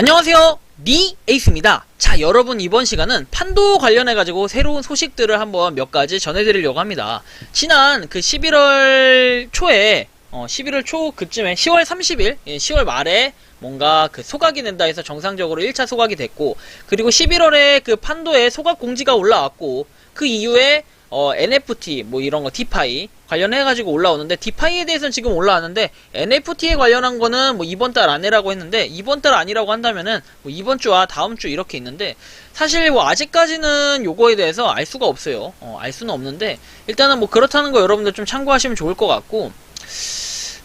안녕하세요, 니 에이스입니다. 자, 여러분, 이번 시간은 판도 관련해가지고 새로운 소식들을 한번 몇 가지 전해드리려고 합니다. 지난 그 11월 초에 11월 초 그쯤에 10월 30일 10월 말에 뭔가 그 소각이 된다 해서 정상적으로 1차 소각이 됐고, 그리고 11월에 그 판도에 소각 공지가 올라왔고, 그 이후에 NFT 뭐 이런 거 디파이 관련해가지고 올라오는데, 디파이에 대해서는 지금 올라왔는데 NFT에 관련한 거는 뭐 이번 달 안에라고 했는데, 이번 달 아니라고 한다면은 뭐 이번 주와 다음 주 이렇게 있는데, 사실 뭐 아직까지는 요거에 대해서 알 수가 없어요. 알 수는 없는데, 일단은 뭐 그렇다는 거 여러분들 좀 참고하시면 좋을 것 같고,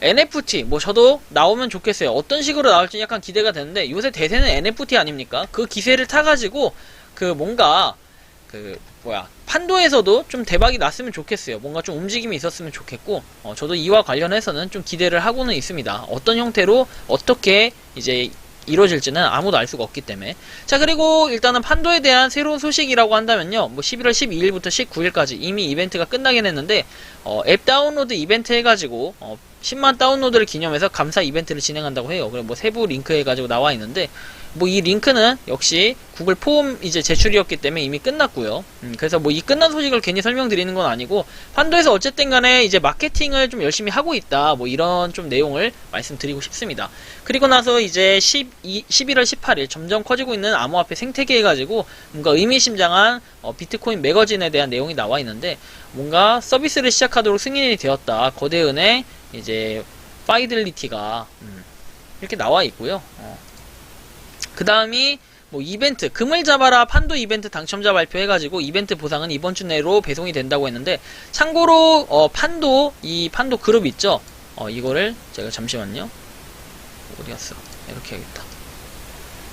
NFT 뭐 저도 나오면 좋겠어요. 어떤 식으로 나올지 약간 기대가 되는데, 요새 대세는 NFT 아닙니까? 그 기세를 타가지고 그 뭔가 판도에서도 좀 대박이 났으면 좋겠어요. 뭔가 좀 움직임이 있었으면 좋겠고, 저도 이와 관련해서는 좀 기대를 하고는 있습니다. 어떤 형태로 어떻게 이제 이루어질지는 아무도 알 수가 없기 때문에. 자, 그리고 일단은 판도에 대한 새로운 소식이라고 한다면요, 뭐 11월 12일부터 19일까지 이미 이벤트가 끝나긴 했는데, 앱 다운로드 이벤트 해가지고 10만 다운로드를 기념해서 감사 이벤트를 진행한다고 해요. 그리고 뭐 세부 링크 해가지고 나와 있는데, 뭐 이 링크는 역시 구글 폼 이제 제출이었기 때문에 이미 끝났고요. 그래서 뭐 이 끝난 소식을 괜히 설명드리는 건 아니고, 판도에서 어쨌든 간에 이제 마케팅을 좀 열심히 하고 있다, 뭐 이런 좀 내용을 말씀드리고 싶습니다. 그리고 나서 이제 11월 18일 점점 커지고 있는 암호화폐 생태계 해가지고 뭔가 의미심장한 비트코인 매거진에 대한 내용이 나와 있는데, 뭔가 서비스를 시작하도록 승인이 되었다, 거대은행 이제 파이들리티가 이렇게 나와 있고요. 그 다음이 뭐 이벤트, 금을 잡아라 판도 이벤트 당첨자 발표해가지고 이벤트 보상은 이번 주 내로 배송이 된다고 했는데, 참고로 이 판도 그룹 있죠? 이거를 제가 잠시만요, 어디 갔어? 이렇게 해야겠다.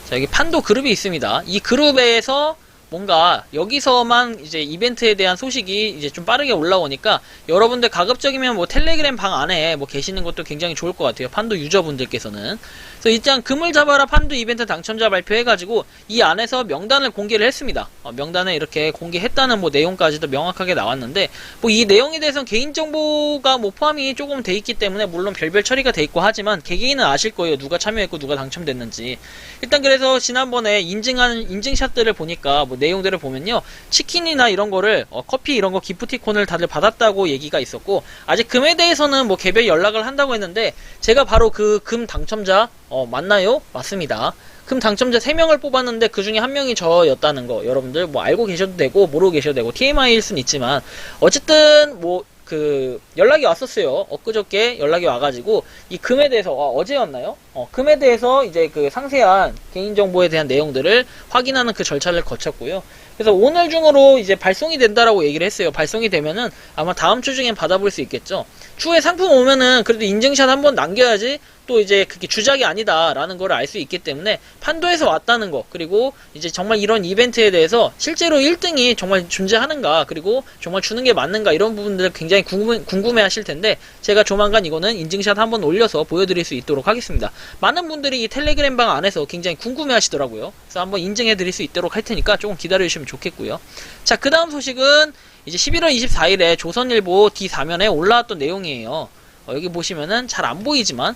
자, 여기 판도 그룹이 있습니다. 이 그룹에서 뭔가 여기서만 이제 이벤트에 대한 소식이 이제 좀 빠르게 올라오니까, 여러분들 가급적이면 뭐 텔레그램 방 안에 뭐 계시는 것도 굉장히 좋을 것 같아요, 판도 유저분들께서는. 그래서 일단 금을 잡아라 판도 이벤트 당첨자 발표해가지고 이 안에서 명단을 공개를 했습니다. 명단을 이렇게 공개했다는 뭐 내용까지도 명확하게 나왔는데, 뭐 이 내용에 대해서는 개인정보가 뭐 포함이 조금 돼 있기 때문에 물론 별별 처리가 돼 있고 하지만 개개인은 아실 거예요, 누가 참여했고 누가 당첨됐는지. 일단 그래서 지난번에 인증샷들을 보니까 뭐 내용들을 보면요, 치킨이나 이런 거를 커피 이런 거 기프티콘을 다들 받았다고 얘기가 있었고, 아직 금에 대해서는 뭐 개별 연락을 한다고 했는데, 제가 바로 그 금 당첨자 맞나요? 맞습니다. 금 당첨자 3명을 뽑았는데 그 중에 1명이 저였다는 거 여러분들 뭐 알고 계셔도 되고 모르고 계셔도 되고 TMI일 순 있지만, 어쨌든 뭐 그 연락이 왔었어요. 엊그저께 연락이 와가지고 이 금에 대해서 어제였나요? 금에 대해서 이제 그 상세한 개인정보에 대한 내용들을 확인하는 그 절차를 거쳤고요. 그래서 오늘 중으로 이제 발송이 된다라고 얘기를 했어요. 발송이 되면은 아마 다음 주 중엔 받아볼 수 있겠죠. 추후에 상품 오면은 그래도 인증샷 한번 남겨야지 또 이제 그게 주작이 아니다라는 걸 알 수 있기 때문에, 판도에서 왔다는 거, 그리고 이제 정말 이런 이벤트에 대해서 실제로 1등이 정말 존재하는가, 그리고 정말 주는 게 맞는가, 이런 부분들 굉장히 궁금해 하실 텐데, 제가 조만간 이거는 인증샷 한번 올려서 보여드릴 수 있도록 하겠습니다. 많은 분들이 이 텔레그램 방 안에서 굉장히 궁금해 하시더라고요. 그래서 한번 인증해 드릴 수 있도록 할 테니까 조금 기다려 주시면 좋겠고요. 자, 그 다음 소식은 이제 11월 24일에 조선일보 D4면에 올라왔던 내용이에요. 여기 보시면은 잘 안 보이지만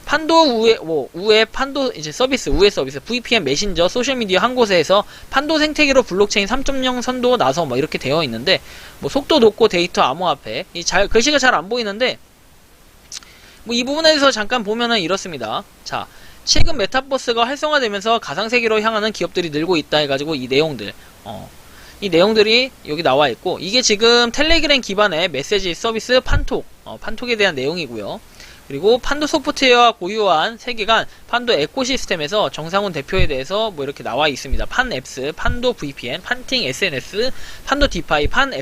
판도 우회 판도 이제 서비스, 우회 서비스, VPN 메신저, 소셜미디어 한 곳에서 판도 생태계로 블록체인 3.0 선도 나서 뭐 이렇게 되어 있는데, 뭐 속도 높고 데이터 암호화폐, 글씨가 잘 안 보이는데, 뭐 이 부분에 대해서 잠깐 보면은 이렇습니다. 자, 최근 메타버스가 활성화되면서 가상세계로 향하는 기업들이 늘고 있다 해가지고 이 내용들, 이 내용들이 여기 나와 있고, 이게 지금 텔레그램 기반의 메시지 서비스 판톡, 판톡에 대한 내용이고요. 그리고 판도 소프트웨어와 고유한 세계관 판도 에코시스템에서 정상훈 대표에 대해서 뭐 이렇게 나와 있습니다. 판앱스, 판도 VPN, 판팅 SNS, 판도 디파이, 판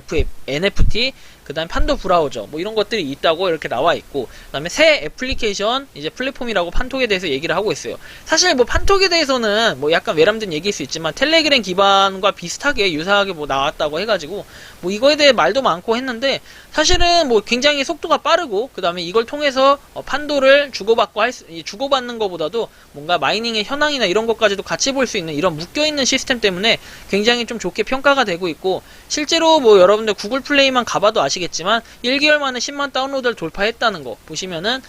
NFT, 그 다음에 판도 브라우저, 뭐 이런 것들이 있다고 이렇게 나와 있고, 그 다음에 새 애플리케이션 이제 플랫폼이라고 판톡에 대해서 얘기를 하고 있어요. 사실 뭐 판톡에 대해서는 뭐 약간 외람된 얘기일 수 있지만, 텔레그램 기반과 비슷하게 유사하게 뭐 나왔다고 해가지고 뭐 이거에 대해 말도 많고 했는데, 사실은 뭐 굉장히 속도가 빠르고, 그 다음에 이걸 통해서 판도를 주고받는 것보다도 뭔가 마이닝의 현황이나 이런 것까지도 같이 볼 수 있는 이런 묶여있는 시스템 때문에 굉장히 좀 좋게 평가가 되고 있고, 실제로 뭐 여러분들 구글 플레이만 가봐도 아시겠지만 아시겠지만 1개월 만에 10만 다운로드를 돌파했다는 거 보시면은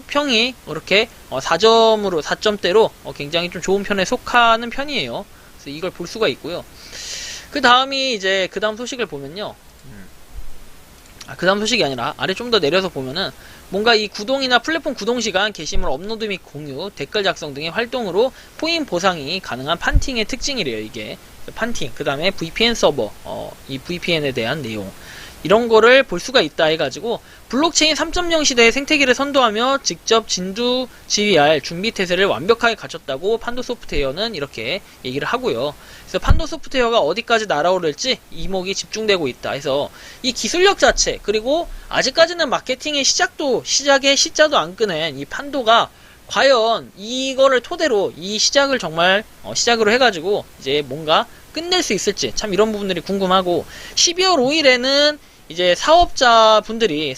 평이 이렇게 4점대로 굉장히 좀 좋은 편에 속하는 편이에요. 그래서 이걸 볼 수가 있고요. 그 다음이 이제 그 다음 소식을 보면요. 그 다음 소식이 아니라 아래 좀 더 내려서 보면은 뭔가 이 구동이나 플랫폼 구동 시간, 게시물 업로드 및 공유, 댓글 작성 등의 활동으로 포인 보상이 가능한 판팅의 특징이래요. 이게 판팅, 그 다음에 VPN 서버, 이 VPN에 대한 내용, 이런 거를 볼 수가 있다 해가지고 블록체인 3.0 시대의 생태계를 선도하며 직접 진두 GVR 준비 태세를 완벽하게 갖췄다고 판도 소프트웨어는 이렇게 얘기를 하고요. 그래서 판도 소프트웨어가 어디까지 날아오를지 이목이 집중되고 있다 해서 이 기술력 자체, 그리고 아직까지는 마케팅의 시작의 시자도 안 끄는 이 판도가 과연 이거를 토대로 이 시작을 정말 시작으로 해가지고 이제 뭔가 끝낼 수 있을지 참 이런 부분들이 궁금하고, 12월 5일에는 이제 사업자분들이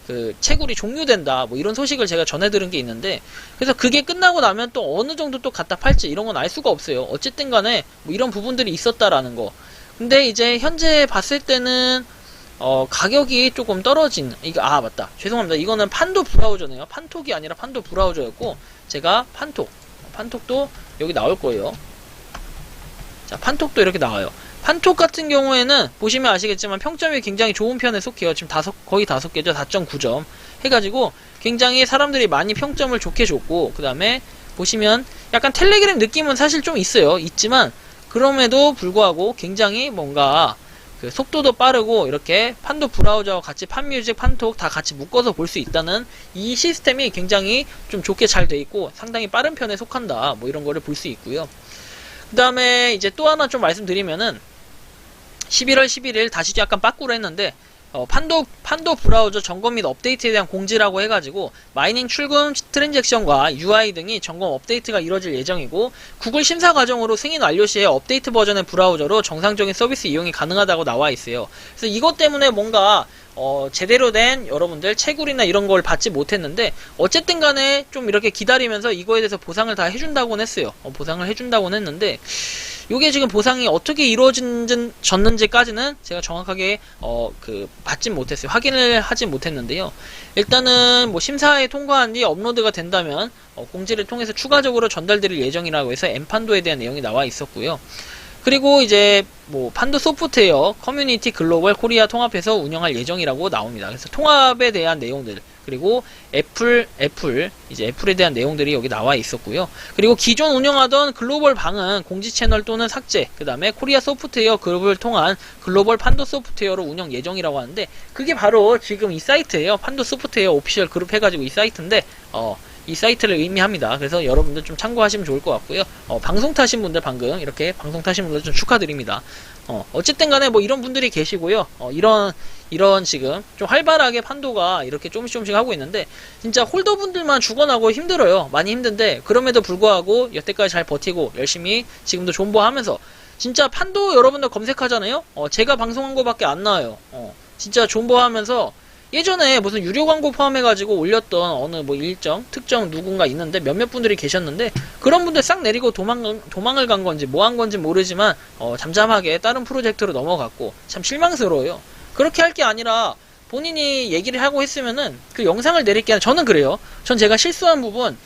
그 채굴이 종료된다 뭐 이런 소식을 제가 전해들은 게 있는데, 그래서 그게 끝나고 나면 또 어느 정도 또 갖다 팔지 이런 건 알 수가 없어요. 어쨌든 간에 뭐 이런 부분들이 있었다라는 거. 근데 이제 현재 봤을 때는 가격이 조금 떨어진, 이거, 맞다. 죄송합니다. 이거는 판도 브라우저네요. 판톡이 아니라 판도 브라우저였고, 제가 판톡도 여기 나올 거예요. 자, 판톡도 이렇게 나와요. 판톡 같은 경우에는 보시면 아시겠지만 평점이 굉장히 좋은 편에 속해요. 지금 거의 5개죠. 4.9점 해가지고 굉장히 사람들이 많이 평점을 좋게 줬고, 그 다음에 보시면 약간 텔레그램 느낌은 사실 좀 있지만 그럼에도 불구하고 굉장히 뭔가 그 속도도 빠르고 이렇게 판도 브라우저와 같이 판뮤직, 판톡 다 같이 묶어서 볼 수 있다는 이 시스템이 굉장히 좀 좋게 잘 돼 있고 상당히 빠른 편에 속한다 뭐 이런 거를 볼 수 있고요. 그 다음에 이제 또 하나 좀 말씀드리면은 11월 11일 다시 약간 빠꾸로 했는데 판도 브라우저 점검 및 업데이트에 대한 공지라고 해가지고 마이닝 출금 트랜잭션과 UI 등이 점검 업데이트가 이뤄질 예정이고, 구글 심사 과정으로 승인 완료 시에 업데이트 버전의 브라우저로 정상적인 서비스 이용이 가능하다고 나와 있어요. 그래서 이것 때문에 뭔가 제대로 된 여러분들 채굴이나 이런 걸 받지 못했는데 어쨌든 간에 좀 이렇게 기다리면서 이거에 대해서 보상을 다 해준다고는 했어요. 보상을 해준다고는 했는데 요게 지금 보상이 어떻게 이루어졌는지까지는 제가 정확하게 받진 못했어요. 확인을 하지 못했는데요. 일단은 뭐 심사에 통과한 뒤 업로드가 된다면 공지를 통해서 추가적으로 전달드릴 예정이라고 해서 엠판도에 대한 내용이 나와 있었고요. 그리고 이제 뭐 판도 소프트웨어 커뮤니티 글로벌 코리아 통합해서 운영할 예정이라고 나옵니다. 그래서 통합에 대한 내용들, 그리고 애플에 대한 내용들이 여기 나와 있었고요. 그리고 기존 운영하던 글로벌 방은 공지 채널 또는 삭제, 그 다음에 코리아 소프트웨어 그룹을 통한 글로벌 판도 소프트웨어로 운영 예정이라고 하는데, 그게 바로 지금 이 사이트예요. 판도 소프트웨어 오피셜 그룹 해가지고 이 사이트인데 이 사이트를 의미합니다. 그래서 여러분들 좀 참고하시면 좋을 것 같고요. 방송 타신 분들, 방금 이렇게 방송 타신 분들 좀 축하드립니다. 어쨌든 간에 뭐 이런 분들이 계시고요. 이런 지금 좀 활발하게 판도가 이렇게 조금씩 하고 있는데, 진짜 홀더분들만 죽어나고 힘들어요. 많이 힘든데 그럼에도 불구하고 여태까지 잘 버티고 열심히 지금도 존버하면서, 진짜 판도 여러분들 검색하잖아요. 제가 방송한 거밖에 안 나와요. 진짜 존버하면서 예전에 무슨 유료 광고 포함해가지고 올렸던 어느 뭐 일정 특정 누군가 있는데 몇몇 분들이 계셨는데, 그런 분들 싹 내리고 도망을 간 건지 뭐 한 건지 모르지만 잠잠하게 다른 프로젝트로 넘어갔고, 참 실망스러워요. 그렇게 할 게 아니라 본인이 얘기를 하고 했으면은 그 영상을 내릴 게 아니라, 저는 그래요. 전 제가 실수한 부분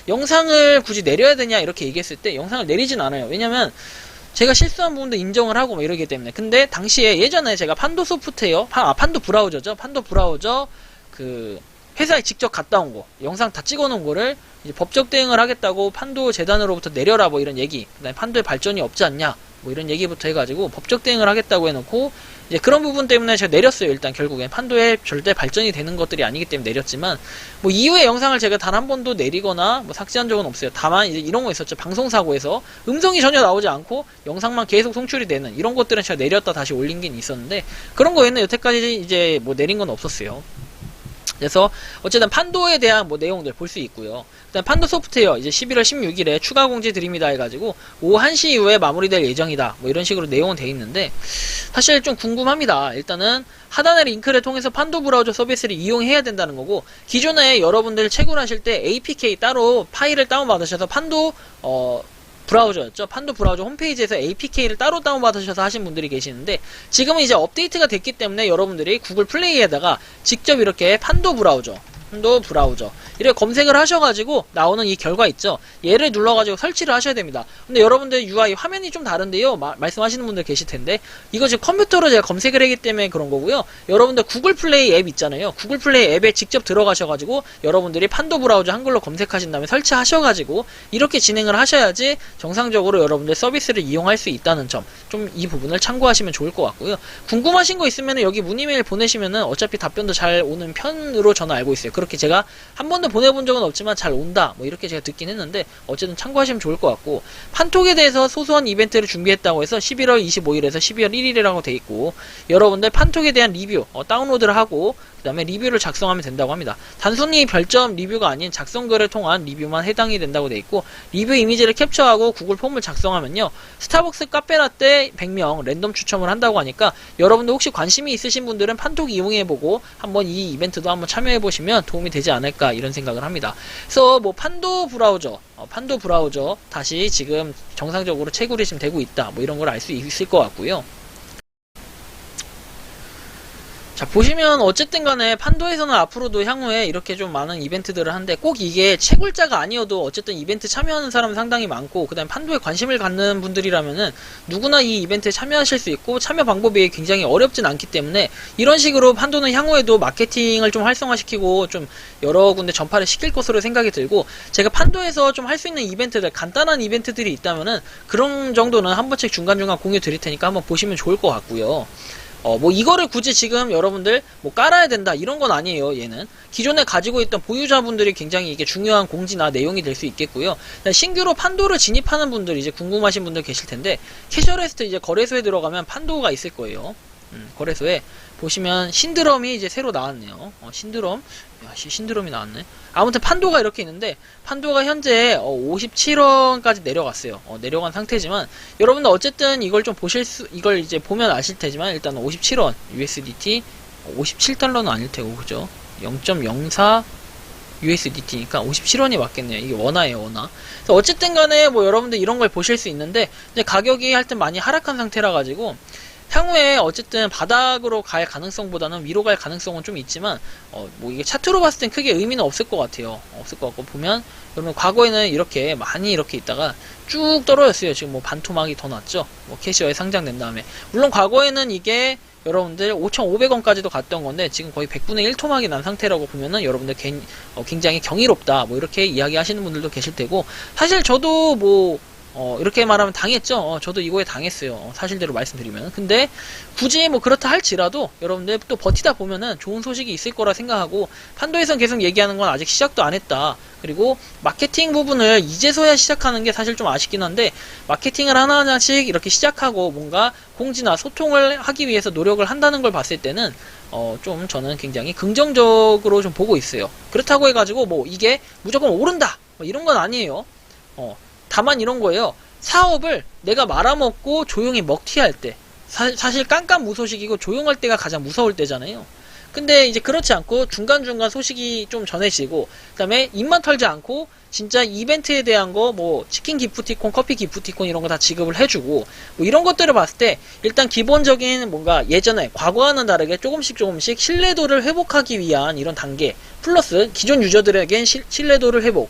영상을 굳이 내려야 되냐 이렇게 얘기했을 때 영상을 내리진 않아요. 왜냐면 제가 실수한 부분도 인정을 하고 뭐 이러기 때문에. 근데 당시에 예전에 제가 판도 소프트웨어, 판도 브라우저죠. 판도 브라우저 그 회사에 직접 갔다 온 거, 영상 다 찍어 놓은 거를 이제 법적 대응을 하겠다고 판도 재단으로부터 내려라 뭐 이런 얘기, 그다음에 판도에 발전이 없지 않냐 뭐 이런 얘기부터 해가지고 법적 대응을 하겠다고 해놓고, 이제 그런 부분 때문에 제가 내렸어요. 일단 결국엔 판도에 절대 발전이 되는 것들이 아니기 때문에 내렸지만, 뭐 이후에 영상을 제가 단 한 번도 내리거나 뭐 삭제한 적은 없어요. 다만 이제 이런 거 있었죠. 방송사고에서 음성이 전혀 나오지 않고 영상만 계속 송출이 되는 이런 것들은 제가 내렸다 다시 올린 게 있었는데, 그런 거에는 여태까지 이제 뭐 내린 건 없었어요. 그래서 어쨌든 판도에 대한 뭐 내용들 볼 수 있고요. 그다음 판도 소프트웨어 이제 11월 16일에 추가 공지 드립니다 해가지고 오후 1시 이후에 마무리될 예정이다 뭐 이런 식으로 내용은 돼 있는데, 사실 좀 궁금합니다. 일단은 하단의 링크를 통해서 판도 브라우저 서비스를 이용해야 된다는 거고, 기존에 여러분들 채굴하실 때 APK 따로 파일을 다운받으셔서 판도 브라우저였죠. 판도 브라우저 홈페이지에서 APK를 따로 다운받으셔서 하신 분들이 계시는데, 지금은 이제 업데이트가 됐기 때문에 여러분들이 구글 플레이에다가 직접 이렇게 판도 브라우저 이렇게 검색을 하셔가지고 나오는 이 결과 있죠. 얘를 눌러가지고 설치를 하셔야 됩니다. 근데 여러분들 UI 화면이 좀 다른데요, 말씀하시는 분들 계실 텐데, 이거 지금 컴퓨터로 제가 검색을 하기 때문에 그런 거고요. 여러분들 구글 플레이 앱 있잖아요. 구글 플레이 앱에 직접 들어가셔가지고 여러분들이 판도 브라우저 한글로 검색하신 다음에 설치하셔가지고 이렇게 진행을 하셔야지 정상적으로 여러분들 서비스를 이용할 수 있다는 점, 좀 이 부분을 참고하시면 좋을 것 같고요. 궁금하신 거 있으면 여기 문의메일 보내시면은 어차피 답변도 잘 오는 편으로 저는 알고 있어요. 그렇게 제가 한 번도 보내본 적은 없지만 잘 온다 뭐 이렇게 제가 듣긴 했는데, 어쨌든 참고하시면 좋을 것 같고, 판톡에 대해서 소소한 이벤트를 준비했다고 해서 11월 25일에서 12월 1일이라고 돼 있고, 여러분들 판톡에 대한 리뷰 다운로드를 하고 그 다음에 리뷰를 작성하면 된다고 합니다. 단순히 별점 리뷰가 아닌 작성글을 통한 리뷰만 해당이 된다고 돼 있고, 리뷰 이미지를 캡처하고 구글 폼을 작성하면요, 스타벅스 카페라떼 100명 랜덤 추첨을 한다고 하니까, 여러분들 혹시 관심이 있으신 분들은 판톡 이용해보고 한번 이 이벤트도 한번 참여해보시면 도움이 되지 않을까 이런 생각을 합니다. 그래서 뭐 판도 브라우저 다시 지금 정상적으로 채굴이 지금 되고 있다 뭐 이런 걸 알 수 있을 것 같고요. 자, 보시면 어쨌든 간에 판도에서는 앞으로도 향후에 이렇게 좀 많은 이벤트들을 하는데, 꼭 이게 채굴자가 아니어도 어쨌든 이벤트 참여하는 사람은 상당히 많고, 그 다음에 판도에 관심을 갖는 분들이라면은 누구나 이 이벤트에 참여하실 수 있고, 참여 방법이 굉장히 어렵진 않기 때문에 이런 식으로 판도는 향후에도 마케팅을 좀 활성화시키고 좀 여러 군데 전파를 시킬 것으로 생각이 들고, 제가 판도에서 좀 할 수 있는 이벤트들, 간단한 이벤트들이 있다면은 그런 정도는 한 번씩 중간중간 공유 드릴 테니까 한번 보시면 좋을 것 같고요. 뭐 이거를 굳이 지금 여러분들 뭐 깔아야 된다 이런 건 아니에요. 얘는 기존에 가지고 있던 보유자분들이 굉장히 이게 중요한 공지나 내용이 될 수 있겠고요. 신규로 판도를 진입하는 분들, 이제 궁금하신 분들 계실 텐데, 캐셔레스트 이제 거래소에 들어가면 판도가 있을 거예요. 거래소에 보시면 신드롬이 이제 새로 나왔네요. 신드롬이 나왔네. 아무튼 판도가 이렇게 있는데, 판도가 현재 57원까지 내려갔어요. 내려간 상태지만, 여러분들 어쨌든 이걸 좀 이걸 이제 보면 아실 테지만, 일단 57원 USDT 57달러는 아닐 테고, 그죠? 0.04 USDT니까 57원이 맞겠네요. 이게 원화예요, 원화. 그래서 어쨌든 간에 뭐 여러분들 이런 걸 보실 수 있는데, 이제 가격이 하여튼 많이 하락한 상태라 가지고 향후에 어쨌든 바닥으로 갈 가능성보다는 위로 갈 가능성은 좀 있지만, 뭐 이게 차트로 봤을 땐 크게 의미는 없을 것 같아요. 없을 것 같고, 보면 여러분 과거에는 이렇게 많이 이렇게 있다가 쭉 떨어졌어요. 지금 뭐 반토막이 더 났죠. 뭐 캐시어에 상장된 다음에, 물론 과거에는 이게 여러분들 5,500원까지도 갔던 건데, 지금 거의 100분의 1 토막이 난 상태라고 보면은 여러분들 굉장히 경이롭다 뭐 이렇게 이야기하시는 분들도 계실 테고, 사실 저도 뭐 이렇게 말하면 당했죠. 저도 이거에 당했어요. 사실대로 말씀드리면. 근데 굳이 뭐 그렇다 할지라도 여러분들 또 버티다 보면은 좋은 소식이 있을 거라 생각하고, 판도에선 계속 얘기하는 건 아직 시작도 안 했다. 그리고 마케팅 부분을 이제서야 시작하는 게 사실 좀 아쉽긴 한데, 마케팅을 하나하나씩 이렇게 시작하고 뭔가 공지나 소통을 하기 위해서 노력을 한다는 걸 봤을 때는 좀 저는 굉장히 긍정적으로 좀 보고 있어요. 그렇다고 해가지고 뭐 이게 무조건 오른다 뭐 이런 건 아니에요. 다만 이런 거예요. 사업을 내가 말아먹고 조용히 먹튀할 때, 사실 깜깜무소식이고 조용할 때가 가장 무서울 때잖아요. 근데 이제 그렇지 않고 중간중간 소식이 좀 전해지고, 그 다음에 입만 털지 않고 진짜 이벤트에 대한 거, 뭐 치킨 기프티콘, 커피 기프티콘 이런 거 다 지급을 해주고, 뭐 이런 것들을 봤을 때 일단 기본적인 뭔가 예전에 과거와는 다르게 조금씩 신뢰도를 회복하기 위한 이런 단계, 플러스 기존 유저들에겐 신뢰도를 회복,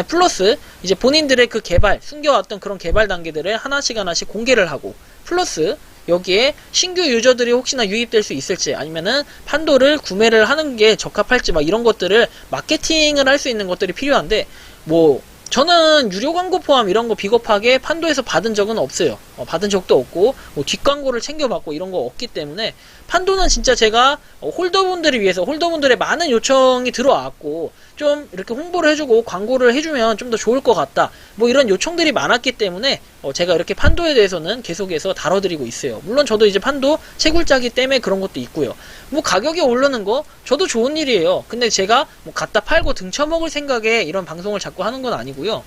플러스 이제 본인들의 그 개발, 숨겨왔던 그런 개발 단계들을 하나씩 공개를 하고, 플러스 여기에 신규 유저들이 혹시나 유입될 수 있을지, 아니면은 판도를 구매를 하는 게 적합할지, 막 이런 것들을 마케팅을 할 수 있는 것들이 필요한데, 뭐 저는 유료 광고 포함 이런 거 비겁하게 판도에서 받은 적은 없어요. 받은 적도 없고, 뭐 뒷광고를 챙겨받고 이런 거 없기 때문에, 판도는 진짜 제가 홀더분들을 위해서, 홀더분들의 많은 요청이 들어왔고 좀 이렇게 홍보를 해주고 광고를 해주면 좀 더 좋을 것 같다, 뭐 이런 요청들이 많았기 때문에 제가 이렇게 판도에 대해서는 계속해서 다뤄드리고 있어요. 물론 저도 이제 판도 채굴자기 때문에 그런 것도 있고요. 뭐 가격이 오르는 거 저도 좋은 일이에요. 근데 제가 뭐 갖다 팔고 등쳐먹을 생각에 이런 방송을 자꾸 하는 건 아니고요.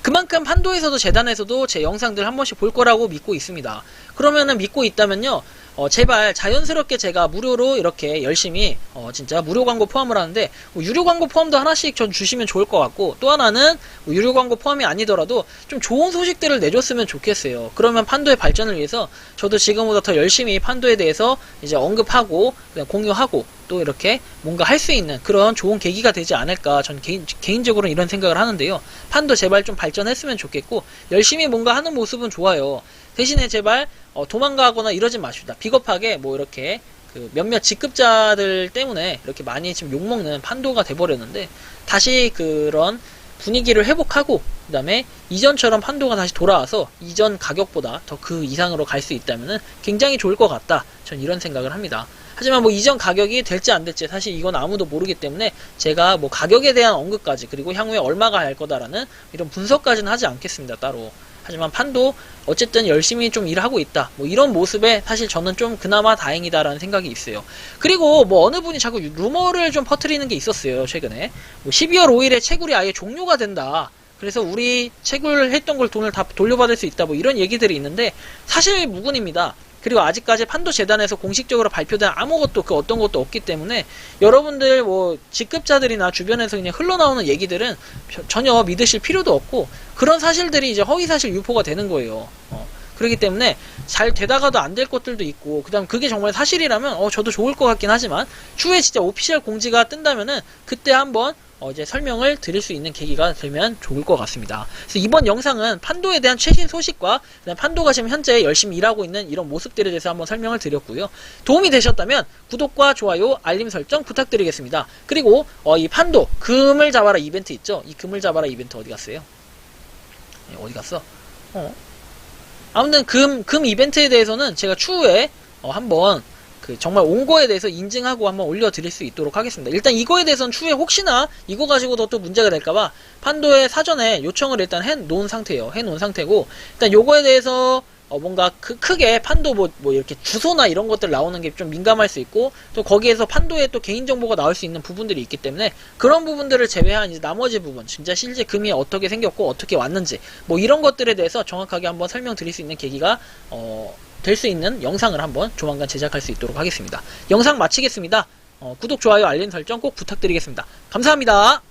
그만큼 판도에서도 재단에서도 제 영상들 한 번씩 볼 거라고 믿고 있습니다. 그러면은 믿고 있다면요, 제발 자연스럽게 제가 무료로 이렇게 열심히 진짜 무료 광고 포함을 하는데 뭐 유료 광고 포함도 하나씩 전 주시면 좋을 것 같고, 또 하나는 뭐 유료 광고 포함이 아니더라도 좀 좋은 소식들을 내줬으면 좋겠어요. 그러면 판도의 발전을 위해서 저도 지금보다 더 열심히 판도에 대해서 이제 언급하고 그냥 공유하고 또 이렇게 뭔가 할 수 있는 그런 좋은 계기가 되지 않을까, 전 개인적으로는 이런 생각을 하는데요. 판도 제발 좀 발전했으면 좋겠고, 열심히 뭔가 하는 모습은 좋아요. 대신에 제발 도망가거나 이러지 마십시다. 비겁하게 뭐 이렇게 그 몇몇 직급자들 때문에 이렇게 많이 지금 욕먹는 판도가 돼버렸는데, 다시 그런 분위기를 회복하고 그 다음에 이전처럼 판도가 다시 돌아와서 이전 가격보다 더 그 이상으로 갈 수 있다면 굉장히 좋을 것 같다, 전 이런 생각을 합니다. 하지만 뭐 이전 가격이 될지 안 될지 사실 이건 아무도 모르기 때문에 제가 뭐 가격에 대한 언급까지, 그리고 향후에 얼마가 할 거다라는 이런 분석까지는 하지 않겠습니다, 따로. 하지만 판도 어쨌든 열심히 좀 일하고 있다, 뭐 이런 모습에 사실 저는 좀 그나마 다행이다라는 생각이 있어요. 그리고 뭐 어느 분이 자꾸 루머를 좀 퍼뜨리는 게 있었어요, 최근에. 뭐 12월 5일에 채굴이 아예 종료가 된다, 그래서 우리 채굴했던 걸 돈을 다 돌려받을 수 있다, 뭐 이런 얘기들이 있는데 사실 무근입니다. 그리고 아직까지 판도 재단에서 공식적으로 발표된 아무것도 그 어떤 것도 없기 때문에 여러분들 뭐 직급자들이나 주변에서 그냥 흘러나오는 얘기들은 전혀 믿으실 필요도 없고, 그런 사실들이 이제 허위사실 유포가 되는 거예요. 그렇기 때문에 잘 되다가도 안 될 것들도 있고, 그 다음 그게 정말 사실이라면 저도 좋을 것 같긴 하지만 추후에 진짜 오피셜 공지가 뜬다면은 그때 한번 이제 설명을 드릴 수 있는 계기가 되면 좋을 것 같습니다. 그래서 이번 영상은 판도에 대한 최신 소식과 그다음 판도가 지금 현재 열심히 일하고 있는 이런 모습들에 대해서 한번 설명을 드렸고요. 도움이 되셨다면 구독과 좋아요, 알림 설정 부탁드리겠습니다. 그리고 이 판도 금을 잡아라 이벤트 있죠? 이 금을 잡아라 이벤트 어디 갔어요? 어디 갔어? 아무튼 금 이벤트에 대해서는 제가 추후에 한번 정말 온 거에 대해서 인증하고 한번 올려드릴 수 있도록 하겠습니다. 일단 이거에 대해서는 추후에 혹시나 이거 가지고도 또 문제가 될까봐 판도에 사전에 요청을 일단 해놓은 상태예요. 해놓은 상태고, 일단 요거에 대해서 뭔가 크게 판도 뭐 이렇게 주소나 이런 것들 나오는 게 좀 민감할 수 있고, 또 거기에서 판도에 또 개인정보가 나올 수 있는 부분들이 있기 때문에 그런 부분들을 제외한 이제 나머지 부분, 진짜 실제 금이 어떻게 생겼고 어떻게 왔는지 뭐 이런 것들에 대해서 정확하게 한번 설명드릴 수 있는 계기가 될 수 있는 영상을 한번 조만간 제작할 수 있도록 하겠습니다. 영상 마치겠습니다. 구독, 좋아요, 알림 설정 꼭 부탁드리겠습니다. 감사합니다.